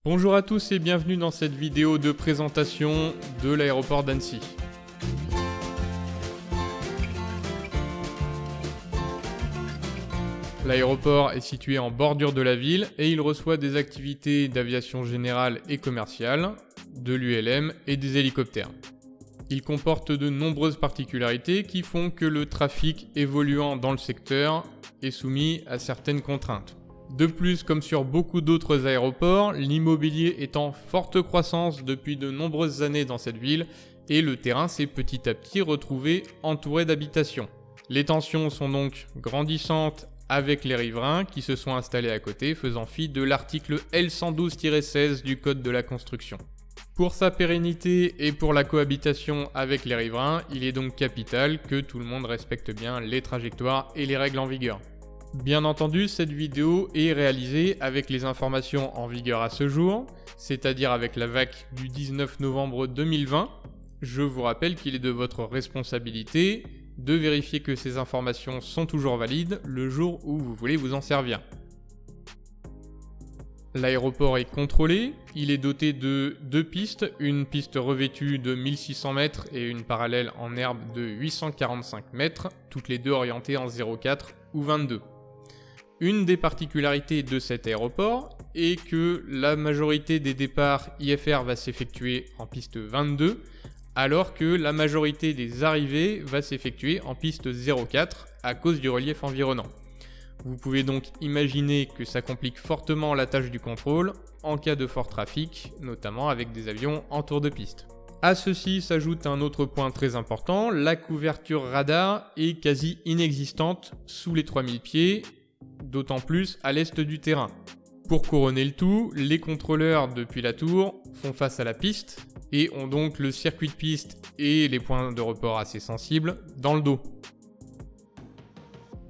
Bonjour à tous et bienvenue dans cette vidéo de présentation de l'aéroport d'Annecy. L'aéroport est situé en bordure de la ville et il reçoit des activités d'aviation générale et commerciale, de l'ULM et des hélicoptères. Il comporte de nombreuses particularités qui font que le trafic évoluant dans le secteur est soumis à certaines contraintes. De plus, comme sur beaucoup d'autres aéroports, l'immobilier est en forte croissance depuis de nombreuses années dans cette ville et le terrain s'est petit à petit retrouvé entouré d'habitations. Les tensions sont donc grandissantes avec les riverains qui se sont installés à côté, faisant fi de l'article L112-16 du Code de la construction. Pour sa pérennité et pour la cohabitation avec les riverains, il est donc capital que tout le monde respecte bien les trajectoires et les règles en vigueur. Bien entendu, cette vidéo est réalisée avec les informations en vigueur à ce jour, c'est-à-dire avec la VAC du 19 novembre 2020. Je vous rappelle qu'il est de votre responsabilité de vérifier que ces informations sont toujours valides le jour où vous voulez vous en servir. L'aéroport est contrôlé, il est doté de deux pistes, une piste revêtue de 1600 mètres et une parallèle en herbe de 845 mètres, toutes les deux orientées en 04 ou 22. Une des particularités de cet aéroport est que la majorité des départs IFR va s'effectuer en piste 22, alors que la majorité des arrivées va s'effectuer en piste 04 à cause du relief environnant. Vous pouvez donc imaginer que ça complique fortement la tâche du contrôle en cas de fort trafic, notamment avec des avions en tour de piste. À ceci s'ajoute un autre point très important, la couverture radar est quasi inexistante sous les 3000 pieds, d'autant plus à l'est du terrain. Pour couronner le tout, les contrôleurs depuis la tour font face à la piste et ont donc le circuit de piste et les points de report assez sensibles dans le dos.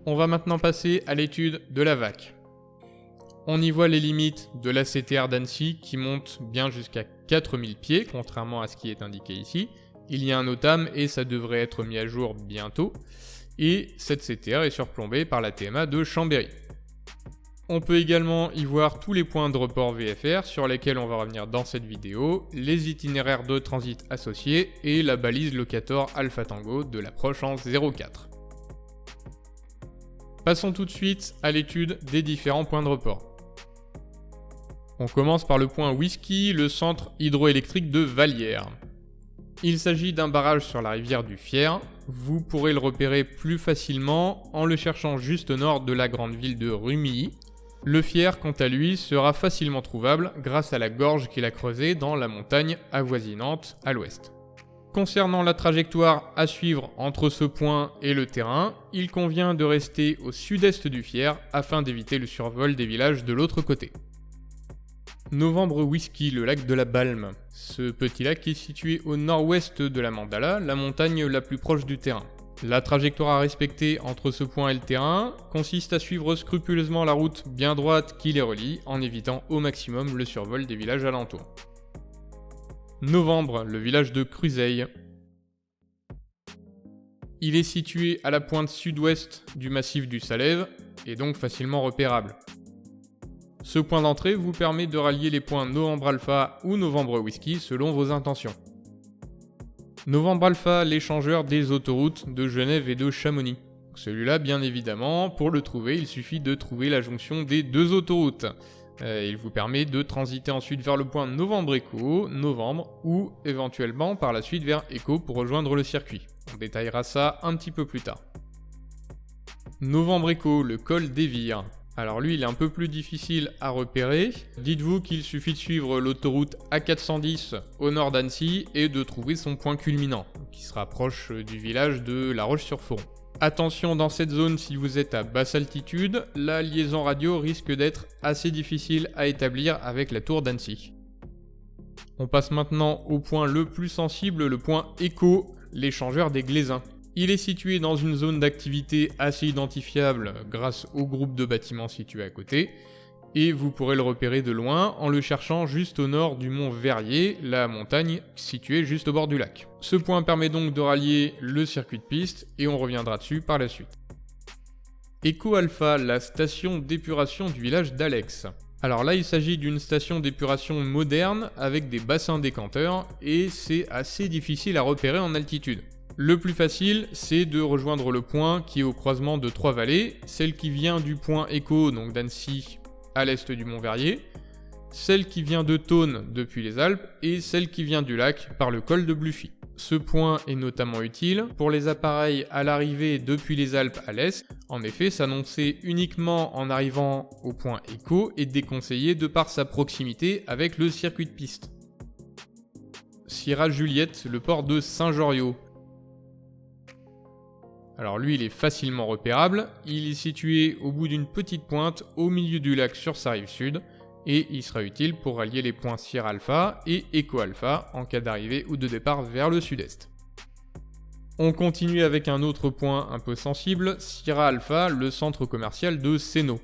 On va maintenant passer à l'étude de la VAC. On y voit les limites de la CTR d'Annecy qui montent bien jusqu'à 4000 pieds, contrairement à ce qui est indiqué ici. Il y a un OTAM et ça devrait être mis à jour bientôt. Et cette CTR est surplombée par la TMA de Chambéry. On peut également y voir tous les points de report VFR sur lesquels on va revenir dans cette vidéo, les itinéraires de transit associés et la balise Locator Alpha Tango de l'approche en 04. Passons tout de suite à l'étude des différents points de report. On commence par le point Whisky, le centre hydroélectrique de Vallières. Il s'agit d'un barrage sur la rivière du Fier. Vous pourrez le repérer plus facilement en le cherchant juste au nord de la grande ville de Rumilly. Le Fier, quant à lui, sera facilement trouvable grâce à la gorge qu'il a creusée dans la montagne avoisinante à l'ouest. Concernant la trajectoire à suivre entre ce point et le terrain, il convient de rester au sud-est du Fier afin d'éviter le survol des villages de l'autre côté. Novembre Whisky, le lac de la Balme. Ce petit lac est situé au nord-ouest de la Mandala, la montagne la plus proche du terrain. La trajectoire à respecter entre ce point et le terrain consiste à suivre scrupuleusement la route bien droite qui les relie en évitant au maximum le survol des villages alentours. Novembre, le village de Cruzeil. Il est situé à la pointe sud-ouest du massif du Salève et donc facilement repérable. Ce point d'entrée vous permet de rallier les points Novembre Alpha ou Novembre Whisky selon vos intentions. Novembre Alpha, l'échangeur des autoroutes de Genève et de Chamonix. Celui-là, bien évidemment, pour le trouver, il suffit de trouver la jonction des deux autoroutes. Il vous permet de transiter ensuite vers le point Novembre Echo, Novembre, ou éventuellement par la suite vers Echo pour rejoindre le circuit. On détaillera ça un petit peu plus tard. Novembre Echo, le col des Vires. Alors lui, il est un peu plus difficile à repérer. Dites-vous qu'il suffit de suivre l'autoroute A410 au nord d'Annecy et de trouver son point culminant, qui se rapproche du village de La Roche-sur-Foron. Attention dans cette zone, si vous êtes à basse altitude, la liaison radio risque d'être assez difficile à établir avec la tour d'Annecy. On passe maintenant au point le plus sensible, le point Echo, l'échangeur des Glaisins. Il est situé dans une zone d'activité assez identifiable grâce au groupe de bâtiments situés à côté, et vous pourrez le repérer de loin en le cherchant juste au nord du mont Verrier, la montagne située juste au bord du lac. Ce point permet donc de rallier le circuit de piste, et on reviendra dessus par la suite. Echo Alpha, la station d'épuration du village d'Alex. Alors là, il s'agit d'une station d'épuration moderne avec des bassins décanteurs et c'est assez difficile à repérer en altitude. Le plus facile, c'est de rejoindre le point qui est au croisement de 3 vallées, celle qui vient du point Écho, donc d'Annecy, à l'est du Mont Verrier, celle qui vient de Thônes depuis les Alpes et celle qui vient du lac par le col de Bluffy. Ce point est notamment utile pour les appareils à l'arrivée depuis les Alpes à l'est. En effet, s'annoncer uniquement en arrivant au point Écho est déconseillé de par sa proximité avec le circuit de piste. Sierra Juliette, le port de Saint-Joriot. Alors lui, il est facilement repérable, il est situé au bout d'une petite pointe au milieu du lac sur sa rive sud, et il sera utile pour rallier les points Sierra Alpha et Echo Alpha en cas d'arrivée ou de départ vers le sud-est. On continue avec un autre point un peu sensible, Sierra Alpha, le centre commercial de Sénaux.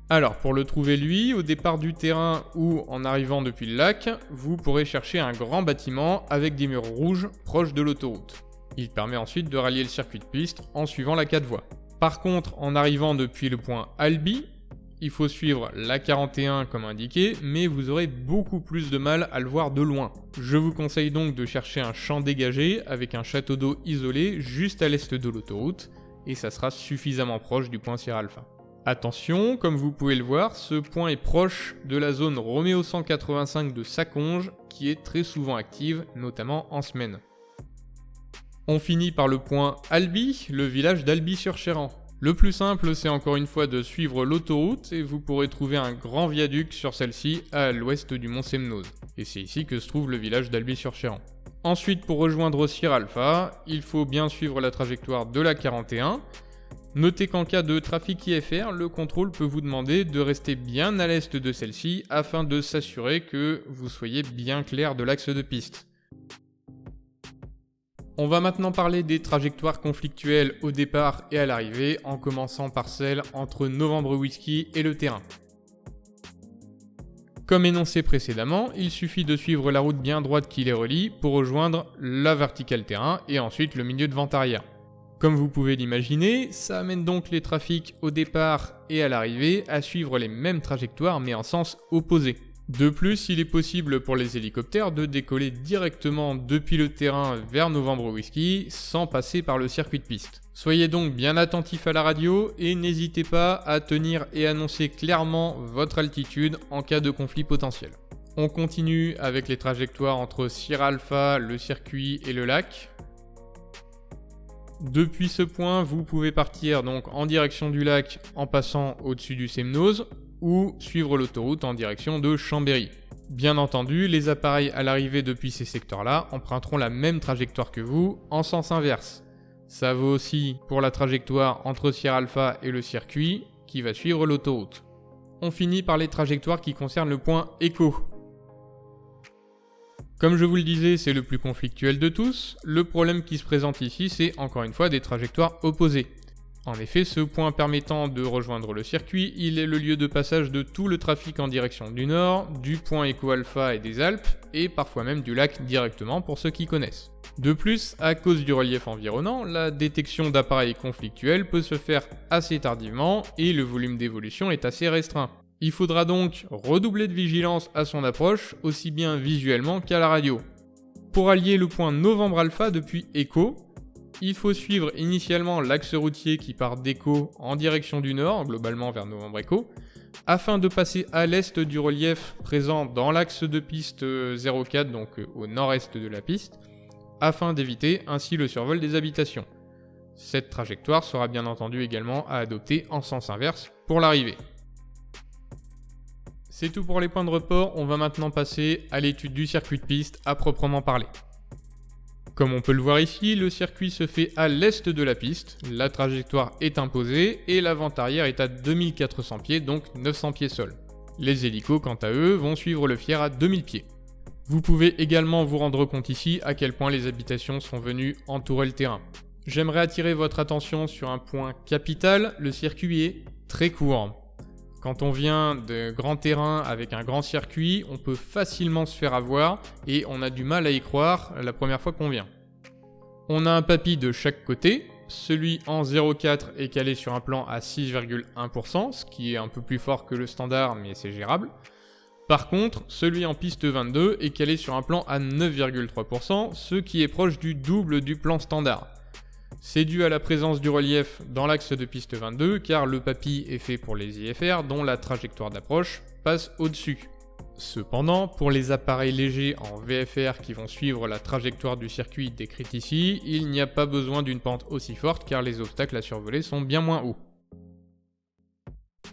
Alors pour le trouver lui, au départ du terrain ou en arrivant depuis le lac, vous pourrez chercher un grand bâtiment avec des murs rouges proches de l'autoroute. Il permet ensuite de rallier le circuit de piste en suivant la 4 voies. Par contre, en arrivant depuis le point Albi, il faut suivre la 41 comme indiqué, mais vous aurez beaucoup plus de mal à le voir de loin. Je vous conseille donc de chercher un champ dégagé avec un château d'eau isolé juste à l'est de l'autoroute, et ça sera suffisamment proche du point Sierra Alpha. Attention, comme vous pouvez le voir, ce point est proche de la zone Roméo 185 de Saconge, qui est très souvent active, notamment en semaine. On finit par le point Albi, le village d'Albi-sur-Chéran. Le plus simple, c'est encore une fois de suivre l'autoroute et vous pourrez trouver un grand viaduc sur celle-ci à l'ouest du Mont Semnoz. Et c'est ici que se trouve le village d'Albi-sur-Chéran. Ensuite, pour rejoindre Sierra Alpha, il faut bien suivre la trajectoire de la 41. Notez qu'en cas de trafic IFR, le contrôle peut vous demander de rester bien à l'est de celle-ci afin de s'assurer que vous soyez bien clair de l'axe de piste. On va maintenant parler des trajectoires conflictuelles au départ et à l'arrivée, en commençant par celle entre Novembre Whisky et le terrain. Comme énoncé précédemment, il suffit de suivre la route bien droite qui les relie pour rejoindre la verticale terrain et ensuite le milieu de vente arrière. Comme vous pouvez l'imaginer, ça amène donc les trafics au départ et à l'arrivée à suivre les mêmes trajectoires mais en sens opposé. De plus, il est possible pour les hélicoptères de décoller directement depuis le terrain vers Novembre Whisky sans passer par le circuit de piste. Soyez donc bien attentifs à la radio et n'hésitez pas à tenir et annoncer clairement votre altitude en cas de conflit potentiel. On continue avec les trajectoires entre Sierra Alpha, le circuit et le lac. Depuis ce point, vous pouvez partir donc en direction du lac en passant au-dessus du Semnoz ou suivre l'autoroute en direction de Chambéry. Bien entendu, les appareils à l'arrivée depuis ces secteurs-là emprunteront la même trajectoire que vous en sens inverse. Ça vaut aussi pour la trajectoire entre Sierra Alpha et le circuit qui va suivre l'autoroute. On finit par les trajectoires qui concernent le point Écho. Comme je vous le disais, c'est le plus conflictuel de tous. Le problème qui se présente ici, c'est encore une fois des trajectoires opposées. En effet, ce point permettant de rejoindre le circuit, il est le lieu de passage de tout le trafic en direction du nord, du point Echo Alpha et des Alpes, et parfois même du lac directement pour ceux qui connaissent. De plus, à cause du relief environnant, la détection d'appareils conflictuels peut se faire assez tardivement et le volume d'évolution est assez restreint. Il faudra donc redoubler de vigilance à son approche, aussi bien visuellement qu'à la radio. Pour allier le point Novembre Alpha depuis Echo, il faut suivre initialement l'axe routier qui part d'Echo en direction du nord, globalement vers Novembre Echo, afin de passer à l'est du relief présent dans l'axe de piste 04, donc au nord-est de la piste, afin d'éviter ainsi le survol des habitations. Cette trajectoire sera bien entendu également à adopter en sens inverse pour l'arrivée. C'est tout pour les points de report, on va maintenant passer à l'étude du circuit de piste à proprement parler. Comme on peut le voir ici, le circuit se fait à l'est de la piste, la trajectoire est imposée et la vente arrière est à 2400 pieds, donc 900 pieds sol. Les hélicos, quant à eux, vont suivre le fier à 2000 pieds. Vous pouvez également vous rendre compte ici à quel point les habitations sont venues entourer le terrain. J'aimerais attirer votre attention sur un point capital, le circuit est très court. Quand on vient de grands terrains avec un grand circuit, on peut facilement se faire avoir et on a du mal à y croire la première fois qu'on vient. On a un papy de chaque côté, celui en 0,4 est calé sur un plan à 6,1%, ce qui est un peu plus fort que le standard, mais c'est gérable. Par contre, celui en piste 22 est calé sur un plan à 9,3%, ce qui est proche du double du plan standard. C'est dû à la présence du relief dans l'axe de piste 22, car le PAPI est fait pour les IFR dont la trajectoire d'approche passe au-dessus. Cependant, pour les appareils légers en VFR qui vont suivre la trajectoire du circuit décrite ici, il n'y a pas besoin d'une pente aussi forte car les obstacles à survoler sont bien moins hauts.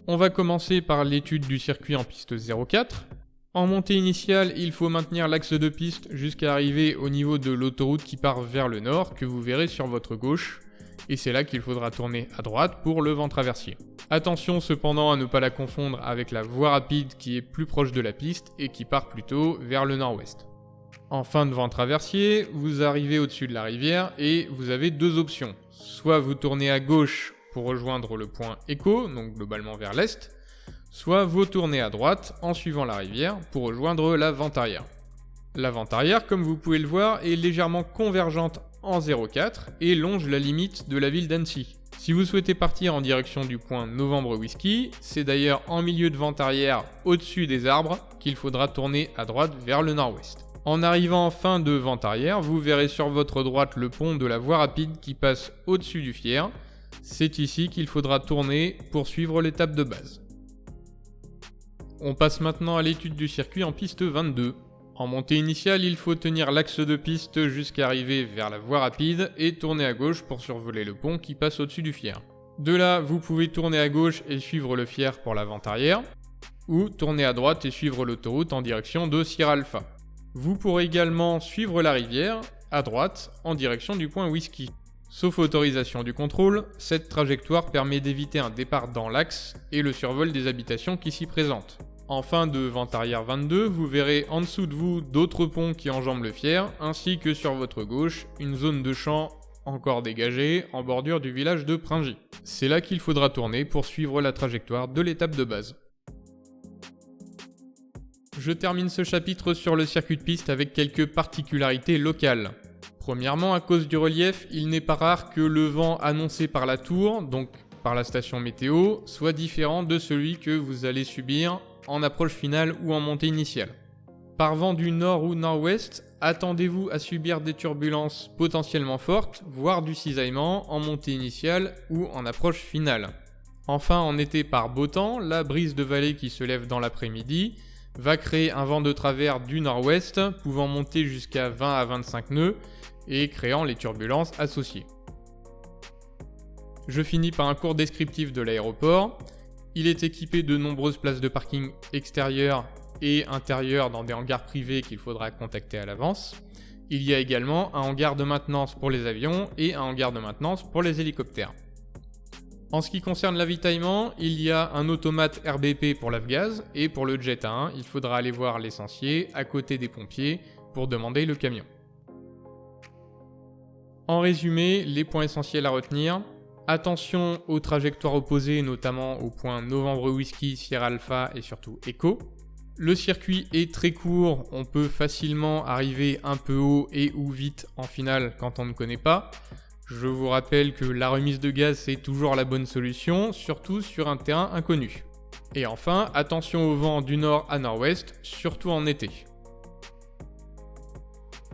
On va commencer par l'étude du circuit en piste 04. En montée initiale, il faut maintenir l'axe de piste jusqu'à arriver au niveau de l'autoroute qui part vers le nord que vous verrez sur votre gauche. Et c'est là qu'il faudra tourner à droite pour le vent traversier. Attention cependant à ne pas la confondre avec la voie rapide qui est plus proche de la piste et qui part plutôt vers le nord-ouest. En fin de vent traversier, vous arrivez au-dessus de la rivière et vous avez deux options. Soit vous tournez à gauche pour rejoindre le point Echo, donc globalement vers l'est, soit vous tournez à droite en suivant la rivière pour rejoindre la vente arrière. La vente arrière, comme vous pouvez le voir, est légèrement convergente en 0,4 et longe la limite de la ville d'Annecy. Si vous souhaitez partir en direction du point Novembre Whisky, c'est d'ailleurs en milieu de vente arrière au-dessus des arbres qu'il faudra tourner à droite vers le nord-ouest. En arrivant en fin de vente arrière, vous verrez sur votre droite le pont de la voie rapide qui passe au-dessus du Fier. C'est ici qu'il faudra tourner pour suivre l'étape de base. On passe maintenant à l'étude du circuit en piste 22. En montée initiale, il faut tenir l'axe de piste jusqu'à arriver vers la voie rapide et tourner à gauche pour survoler le pont qui passe au-dessus du Fier. De là, vous pouvez tourner à gauche et suivre le Fier pour la vente arrière, ou tourner à droite et suivre l'autoroute en direction de Sierra Alpha. Vous pourrez également suivre la rivière, à droite, en direction du point Whisky. Sauf autorisation du contrôle, cette trajectoire permet d'éviter un départ dans l'axe et le survol des habitations qui s'y présentent. En fin de vente arrière 22, vous verrez en dessous de vous d'autres ponts qui enjambent le Fier, ainsi que sur votre gauche, une zone de champ encore dégagée en bordure du village de Pringy. C'est là qu'il faudra tourner pour suivre la trajectoire de l'étape de base. Je termine ce chapitre sur le circuit de piste avec quelques particularités locales. Premièrement, à cause du relief, il n'est pas rare que le vent annoncé par la tour, donc par la station météo, soit différent de celui que vous allez subir en approche finale ou en montée initiale. Par vent du nord ou nord-ouest, attendez-vous à subir des turbulences potentiellement fortes, voire du cisaillement en montée initiale ou en approche finale. Enfin, en été par beau temps, la brise de vallée qui se lève dans l'après-midi va créer un vent de travers du nord-ouest pouvant monter jusqu'à 20 à 25 nœuds et créant les turbulences associées. Je finis par un court descriptif de l'aéroport. Il est équipé de nombreuses places de parking extérieures et intérieures dans des hangars privés qu'il faudra contacter à l'avance. Il y a également un hangar de maintenance pour les avions et un hangar de maintenance pour les hélicoptères. En ce qui concerne l'avitaillement, il y a un automate RBP pour l'Avgaz et pour le Jet A1, il faudra aller voir l'essentiel à côté des pompiers pour demander le camion. En résumé, les points essentiels à retenir. Attention aux trajectoires opposées, notamment au point Novembre Whisky, Sierra Alpha et surtout Echo. Le circuit est très court, on peut facilement arriver un peu haut et ou vite en finale quand on ne connaît pas. Je vous rappelle que la remise de gaz c'est toujours la bonne solution, surtout sur un terrain inconnu. Et enfin, attention au vent du nord à nord-ouest, surtout en été.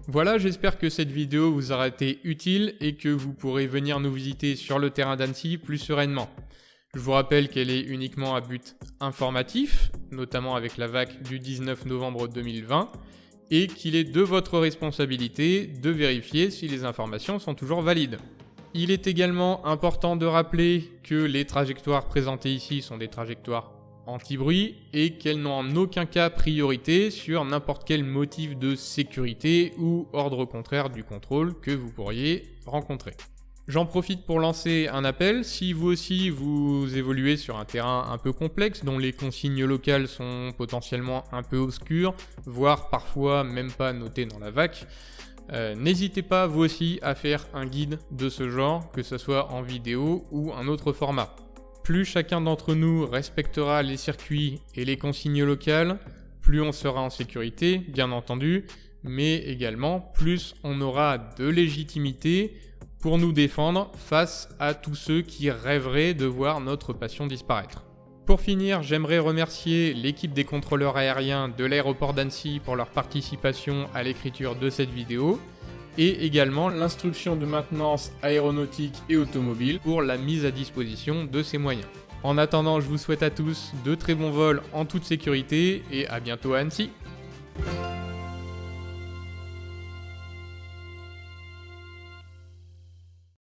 Voilà, j'espère que cette vidéo vous aura été utile et que vous pourrez venir nous visiter sur le terrain d'Annecy plus sereinement. Je vous rappelle qu'elle est uniquement à but informatif, notamment avec la VAC du 19 novembre 2020, et qu'il est de votre responsabilité de vérifier si les informations sont toujours valides. Il est également important de rappeler que les trajectoires présentées ici sont des trajectoires anti-bruit et qu'elles n'ont en aucun cas priorité sur n'importe quel motif de sécurité ou ordre contraire du contrôle que vous pourriez rencontrer. J'en profite pour lancer un appel, si vous aussi vous évoluez sur un terrain un peu complexe dont les consignes locales sont potentiellement un peu obscures, voire parfois même pas notées dans la VAC, n'hésitez pas vous aussi à faire un guide de ce genre, que ce soit en vidéo ou un autre format. Plus chacun d'entre nous respectera les circuits et les consignes locales, plus on sera en sécurité, bien entendu, mais également plus on aura de légitimité pour nous défendre face à tous ceux qui rêveraient de voir notre passion disparaître. Pour finir, j'aimerais remercier l'équipe des contrôleurs aériens de l'aéroport d'Annecy pour leur participation à l'écriture de cette vidéo, et également l'instruction de maintenance aéronautique et automobile pour la mise à disposition de ces moyens. En attendant, je vous souhaite à tous de très bons vols en toute sécurité et à bientôt à Annecy.